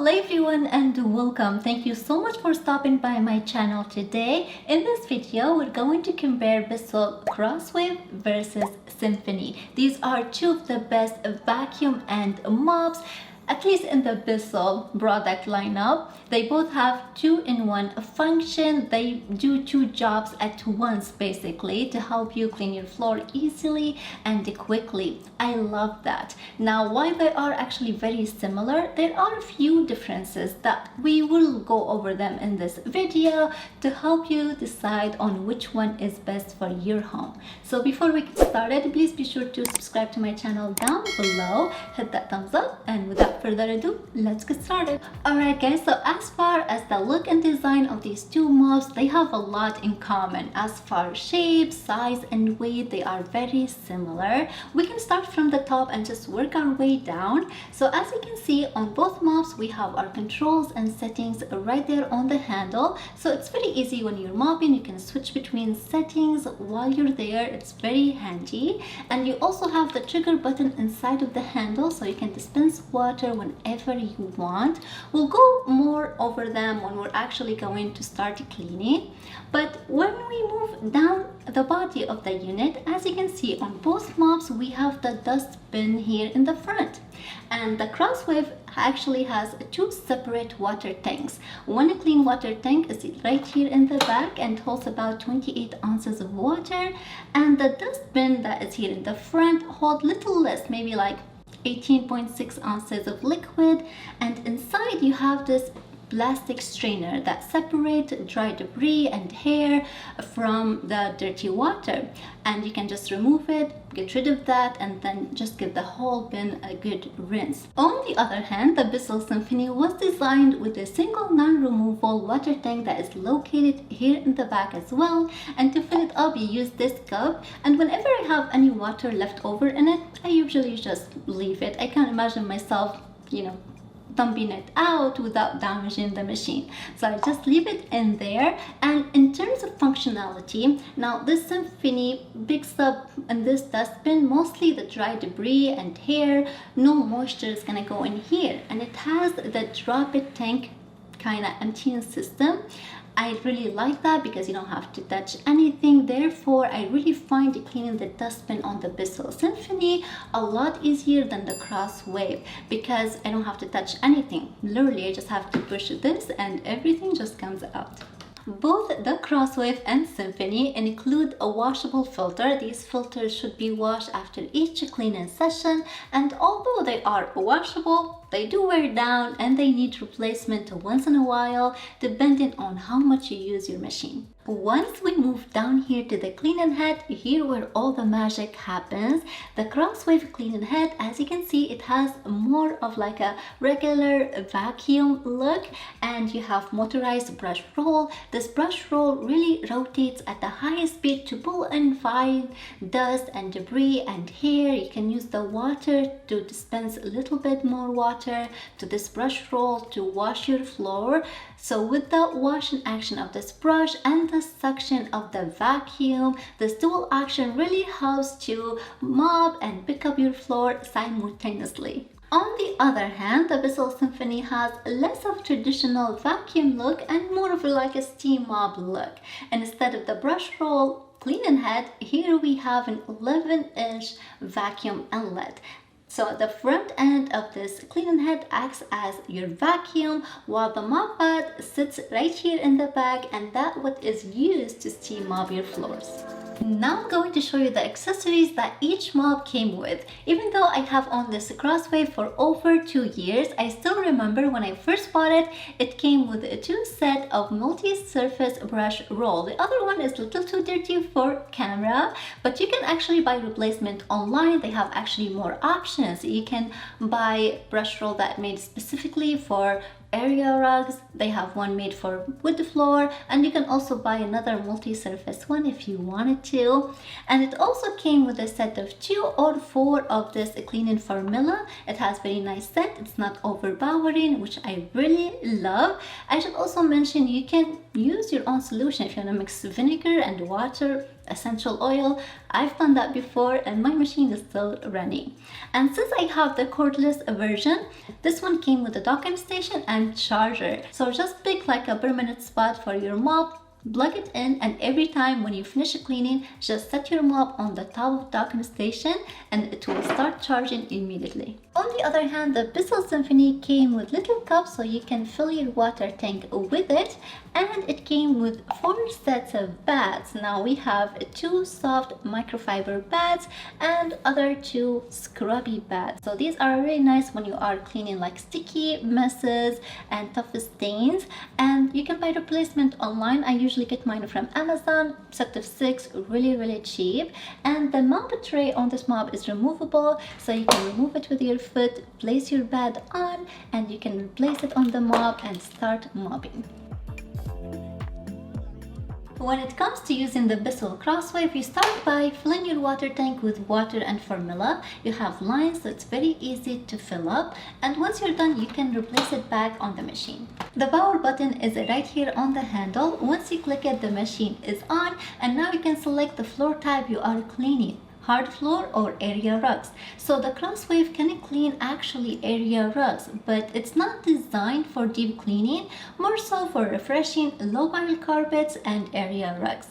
Hello everyone and welcome. Thank you so much for stopping by my channel today. In this video, we're going to compare Bissell Crosswave versus Symphony. These are two of the best vacuum and mops, at least in the Bissell product lineup. They both have two-in-one function. They do two jobs at once basically to help you clean your floor easily and quickly. I love that. Now, while they are actually very similar, there are a few differences that we will go over them in this video to help you decide on which one is best for your home. So before we get started, please be sure to subscribe to my channel down below, hit that thumbs up, and without further ado, let's get started. Alright guys, so as far as the look and design of these two mops, they have a lot in common. As far as shape, size, and weight, they are very similar. We can start from the top and just work our way down. So as you can see on both mops, we have our controls and settings right there on the handle. So it's very easy when you're mopping. You can switch between settings while you're there. It's very handy. And you also have the trigger button inside of the handle, so you can dispense water whenever you want. We'll go more over them when we're actually going to start cleaning. But when we move down the body of the unit, as you can see on both mops, we have the dust bin here in the front. And the Crosswave actually has two separate water tanks. One clean water tank is right here in the back and holds about 28 ounces of water. And the dust bin that is here in the front holds little less, maybe like 18.6 ounces of liquid. And inside you have this plastic strainer that separates dry debris and hair from the dirty water, and you can just remove it, get rid of that, and then just give the whole bin a good rinse. On the other hand, the Bissell Symphony was designed with a single non-removable water tank that is located here in the back as well. And to fill it up, you use this cup, and whenever I have any water left over in it, I usually just leave it. I can't imagine myself, dumping it out without damaging the machine, so I just leave it in there. And in terms of functionality, now this Symphony picks up in this dustbin mostly the dry debris and hair. No moisture is gonna go in here, and it has the drop it tank kind of emptying system. I really like that because you don't have to touch anything. Therefore, I really find cleaning the dustbin on the Bissell Symphony a lot easier than the Crosswave because I don't have to touch anything. Literally, I just have to push this and everything just comes out. Both the Crosswave and Symphony include a washable filter. These filters should be washed after each cleaning session, and although they are washable, they do wear down and they need replacement once in a while depending on how much you use your machine. Once we move down here to the cleaning head, here where all the magic happens, the Crosswave cleaning head, as you can see, it has more of like a regular vacuum look, and you have motorized brush roll. This brush roll really rotates at the highest speed to pull in fine dust and debris and hair. You can use the water to dispense a little bit more water to this brush roll to wash your floor. So with the washing action of this brush and the suction of the vacuum, this dual action really helps to mop and pick up your floor simultaneously. On the other hand, the Bissell Symphony has less of traditional vacuum look and more of like a steam mop look. And instead of the brush roll cleaning head, here we have an 11-inch vacuum inlet. So the front end of this cleaning head acts as your vacuum, while the mop pad sits right here in the back, and that what is used to steam mop your floors. Now I'm going to show you the accessories that each mop came with. Even though I have owned this Crosswave for over 2 years, I still remember when I first bought it, it came with a two set of multi-surface brush roll. The other one is a little too dirty for camera, but you can actually buy replacement online. They have actually more options. You can buy brush roll that made specifically for area rugs. They have one made for wood floor, and you can also buy another multi-surface one if you wanted to. And it also came with a set of 2 or 4 of this cleaning formula. It has very nice scent. It's not overpowering, which I really love. I should also mention you can use your own solution if you want to mix vinegar and water essential oil. I've done that before and my machine is still running. And since I have the cordless version, this one came with a docking station and charger. So just pick like a permanent spot for your mop, plug it in, and every time when you finish cleaning, just set your mop on the top of docking station and it will start charging immediately. On the other hand, the Bissell Symphony came with little cups so you can fill your water tank with it, and it came with 4 sets of pads. Now we have 2 soft microfiber pads and other 2 scrubby pads. So these are really nice when you are cleaning like sticky messes and tough stains, and you can buy replacement online. I usually get mine from Amazon, set of 6, really cheap. And the mop tray on this mop is removable, so you can remove it with your foot, place your pad on, and you can place it on the mop and start mopping. When it comes to using the Bissell Crosswave, you start by filling your water tank with water and formula. You have lines, so it's very easy to fill up, and once you're done, you can replace it back on the machine. The power button is right here on the handle. Once you click it, the machine is on, and now you can select the floor type you are cleaning: hard floor or area rugs. So the Crosswave can clean actually area rugs, but it's not designed for deep cleaning, more so for refreshing low pile carpets and area rugs.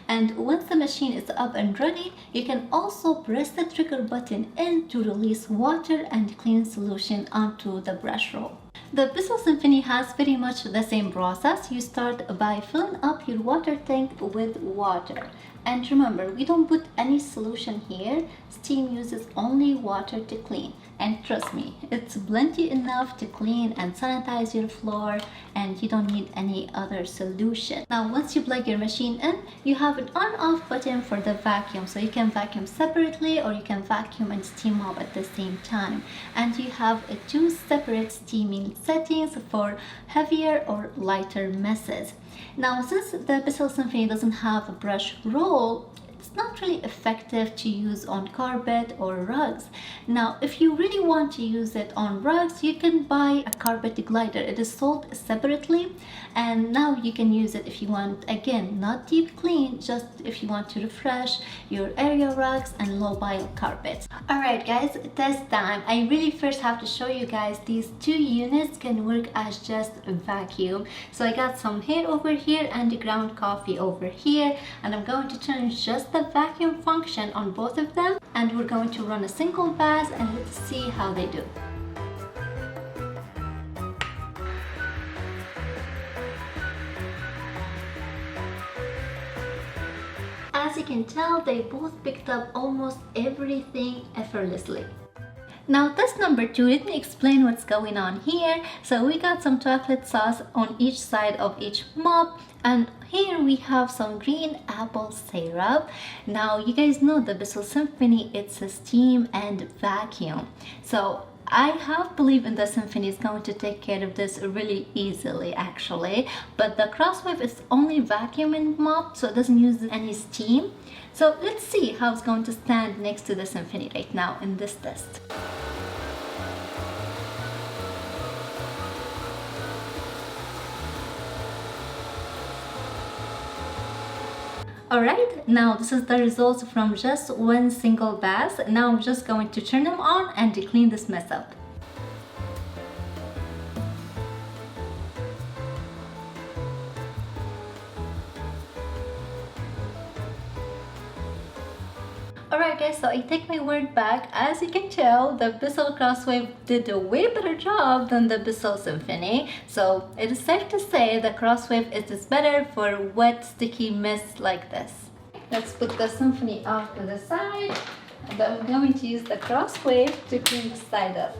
And once the machine is up and running, you can also press the trigger button in to release water and clean solution onto the brush roll. The Bissell Symphony has pretty much the same process. You start by filling up your water tank with water. And remember, we don't put any solution here. Steam uses only water to clean. And trust me, it's plenty enough to clean and sanitize your floor, and you don't need any other solution. Now, once you plug your machine in, you have an on-off button for the vacuum. So you can vacuum separately or you can vacuum and steam mop at the same time. And you have 2 separate steaming settings for heavier or lighter messes. Now, since the Bissell Symphony doesn't have a brush roll, it's not really effective to use on carpet or rugs. Now, if you really want to use it on rugs, you can buy a carpet glider. It is sold separately, and now you can use it if you want, again, not deep clean, just if you want to refresh your area rugs and low pile carpets. Alright guys, test time. I really first have to show you guys these 2 units can work as just a vacuum. So I got some hair over here and ground coffee over here, and I'm going to turn just the vacuum function on both of them, and we're going to run a single pass and let's see how they do. As you can tell, they both picked up almost everything effortlessly. Now test number 2, let me explain what's going on here. So we got some chocolate sauce on each side of each mop, and here we have some green apple syrup. Now you guys know the Bissell Symphony, it's a steam and vacuum. So I have believe in the Symphony is going to take care of this really easily actually, but the Crosswave is only vacuum and mop, so it doesn't use any steam. So let's see how it's going to stand next to the Symphony right now in this test. Alright, now this is the results from just one single bath. Now I'm just going to turn them on and clean this mess up. Alright guys, so I take my word back. As you can tell, the Bissell Crosswave did a way better job than the Bissell Symphony. So it is safe to say the Crosswave is better for wet, sticky mess like this. Let's put the Symphony off to the side, and I'm going to use the Crosswave to clean the side up.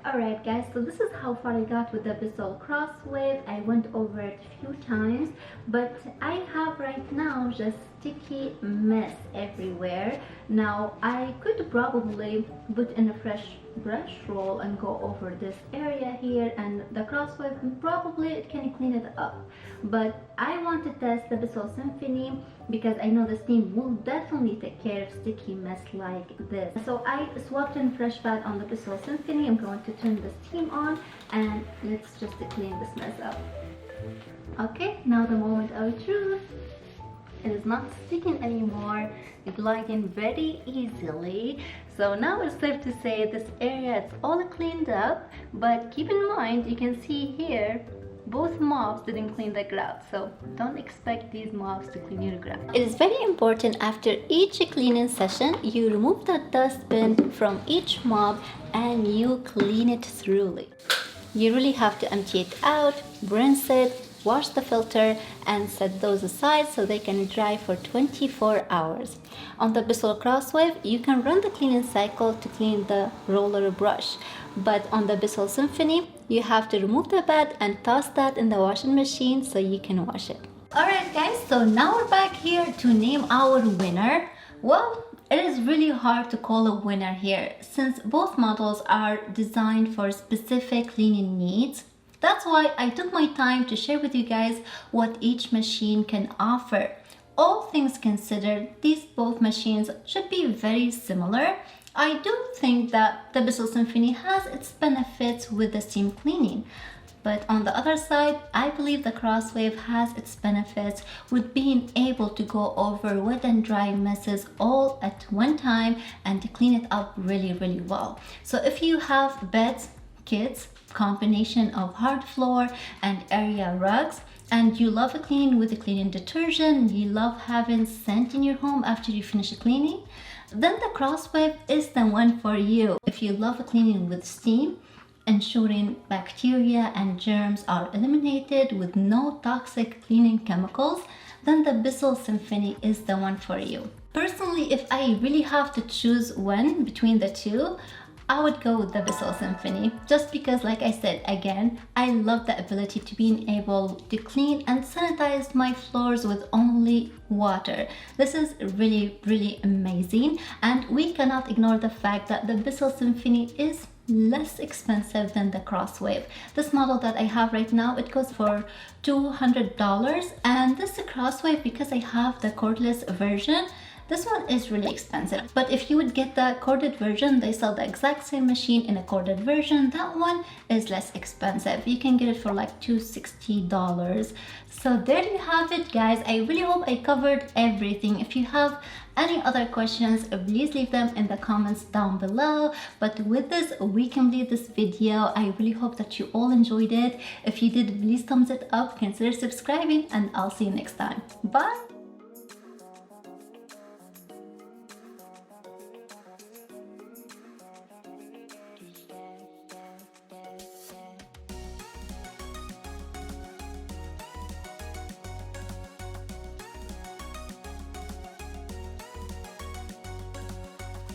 Alright guys, so this is how far I got with the Bissell Crosswave. I went over it a few times, but I have right now just sticky mess everywhere. Now I could probably put in a fresh brush roll and go over this area here, and the Crosswave probably it can clean it up, but I want to test the Bissell Symphony because I know the steam will definitely take care of sticky mess like this. So I swapped in fresh pad on the Bissell Symphony. I'm going to turn the steam on and let's just clean this mess up. Okay, now the moment of truth. It is not sticking anymore, it's gliding very easily. So now it's safe to say this area is all cleaned up, but keep in mind, you can see here, both mops didn't clean the grout, so don't expect these mops to clean your grout. It is very important after each cleaning session, you remove the dustbin from each mop and you clean it thoroughly. You really have to empty it out, rinse it, wash the filter and set those aside so they can dry for 24 hours. On the Bissell Crosswave, you can run the cleaning cycle to clean the roller brush, but on the Bissell Symphony, you have to remove the bed and toss that in the washing machine so you can wash it. Alright guys, so now we're back here to name our winner. Well, it is really hard to call a winner here since both models are designed for specific cleaning needs. That's why I took my time to share with you guys what each machine can offer. All things considered, these both machines should be very similar. I do think that the Bissell Symphony has its benefits with the steam cleaning. But on the other side, I believe the Crosswave has its benefits with being able to go over wet and dry messes all at one time and to clean it up really, really well. So if you have beds, kids, combination of hard floor and area rugs, and you love cleaning with a cleaning detergent, you love having scent in your home after you finish cleaning, then the Crosswave is the one for you. If you love cleaning with steam, ensuring bacteria and germs are eliminated with no toxic cleaning chemicals, then the Bissell Symphony is the one for you. Personally, if I really have to choose one between the two, I would go with the Bissell Symphony just because, like I said again, I love the ability to being able to clean and sanitize my floors with only water. This is really, really amazing, and we cannot ignore the fact that the Bissell Symphony is less expensive than the Crosswave. This model that I have right now, it goes for $200, and this Crosswave, because I have the cordless version, this one is really expensive. But if you would get the corded version, they sell the exact same machine in a corded version. That one is less expensive. You can get it for like $260. So there you have it, guys. I really hope I covered everything. If you have any other questions, please leave them in the comments down below. But with this, we complete this video. I really hope that you all enjoyed it. If you did, please thumbs it up, consider subscribing, and I'll see you next time. Bye.